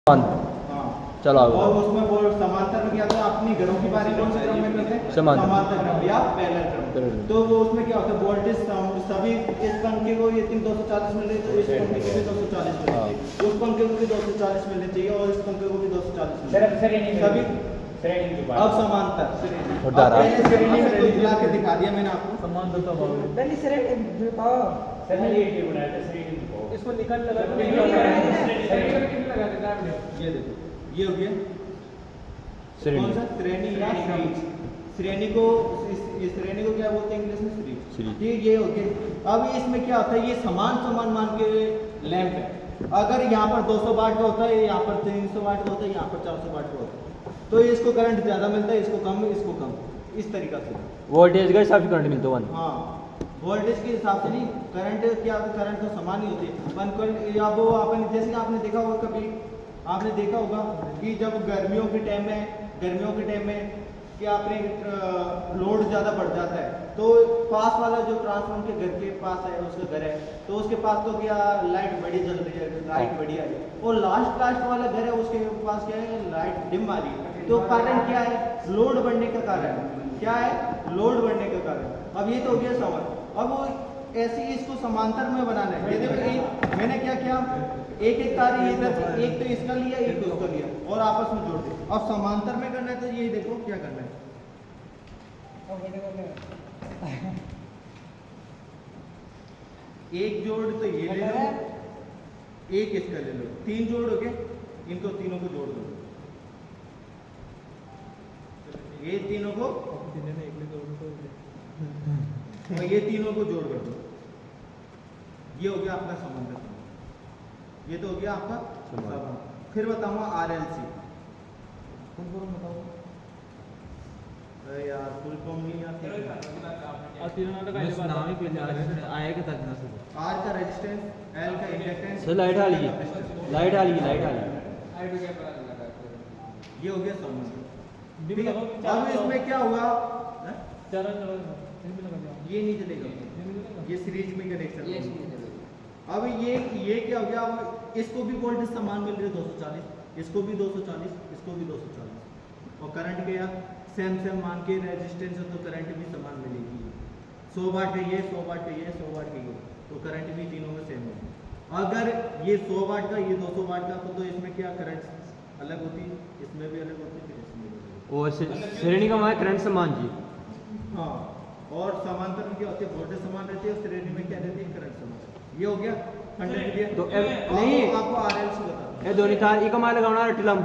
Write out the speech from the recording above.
हाँ चलो आगे। और उसमें वो समांतर में क्या था, अपनी घरों की बारी कौन से क्रम में करते हैं, समांतर क्रम या पैरेलल क्रम। तो वो उसमें क्या होता है, वोल्टेज सभी इस पंखे को ये 240 मिल रही है, तो इस पंखे को भी 240 मिलनी चाहिए, उस पंखे को भी 240 मिलनी चाहिए और इस पंखे को भी 240 मिलनी चाहिए सभी। अब समांतर श्रेणी में तो दिला के दिखा दिया मैंने आपको। समांतर तो पहले श्रेणी बताओ। इसको निकाल लगा ये देखो, ये हो गया कौन सा, श्रेणी या सीरीज। श्रेणी को इस श्रेणी को क्या बोलते हैं इंग्लिश में, सीरीज। ठीक, ये हो गया। अब इसमें क्या होता है, ये समान मान के लैंप है। अगर यहाँ पर 200 वाट का होता है, यहाँ पर 300 वाट का होता है, यहाँ पर 400 वाट का होता है, तो इसको करंट ज़्यादा मिलता है, इसको कम, इसको कम, इस तरीका से। वोल्टेज के हिसाब से करंट मिलता है। हाँ, वोल्टेज के हिसाब से नहीं, करंट क्या, करंट तो समान ही होती है। या वो आपने जैसे आपने देखा होगा, कभी आपने देखा होगा कि जब गर्मियों के टाइम में क्या अपने लोड ज़्यादा बढ़ जाता है, तो पास वाला जो ट्रांसफार्मर के घर के पास है, उसका घर है, तो उसके पास तो क्या लाइट बड़ी जल रही है, लाइट बड़ी आ रही है, और लास्ट वाला घर है, उसके पास क्या है, लाइट डिम आ रही है। तो कारण क्या है, लोड बढ़ने का कारण। क्या है, लोड बढ़ने का कारण। अब ये तो हो गया समझ। अब वो ऐसे ही इसको समांतर में बनाना है। ये देखो, मैंने क्या किया, एक तार ये इधर से, एक तो इसका लिया, एक तो उसका लिया, और आपस में जोड़ दे। अब समांतर में करना है तो ये देखो क्या करना है, एक जोड़ तो ये ले लो, एक इसका ले लो, 3 जोड़ हो गए, इनको तीनों को जोड़ दो, ये तीनों को और ये तीनों को जोड़ कर दो। ये हो गया आपका समांतर। ये तो हो गया आपका समांतर। फिर बताऊंगा RLC। फुल फॉर्म बताओ यार, फुल फॉर्म नहीं आती। R का रेजिस्टेंस, L का इंडक्टेंस, लाइट आ रही है। ये हो गया समांतर। ठीक है, अब इसमें क्या हुआ, ये नहीं चलेगा, ये सीरीज में कनेक्शन। अब ये क्या हो गया, अब इसको भी वोल्टेज समान मिल रही है 240, इसको भी 240, इसको भी 240, और करंट क्या सेम मान के रेजिस्टेंस है, तो करंट भी समान मिलेगी। 100 वाट का ये, 100 वाट का ये, 100 वाट का ये, तो करंट भी तीनों में सेम होगी। अगर ये 100 वाट का, ये 200 वाट का, तो इसमें क्या करंट अलग होती है, इसमें भी अलग होती है, इसमें भी अलग होती है। और श्रेणी का हमारा करंट समान जी। हाँ, और समांतर में क्या होती है, वोल्टेज समान रहती है, और श्रेणी में क्या रहती है, करंट समान। ये हो गया 100 तो नहीं आपको RLC बता। ये दोनों तार एक हमारा लगाना अटलम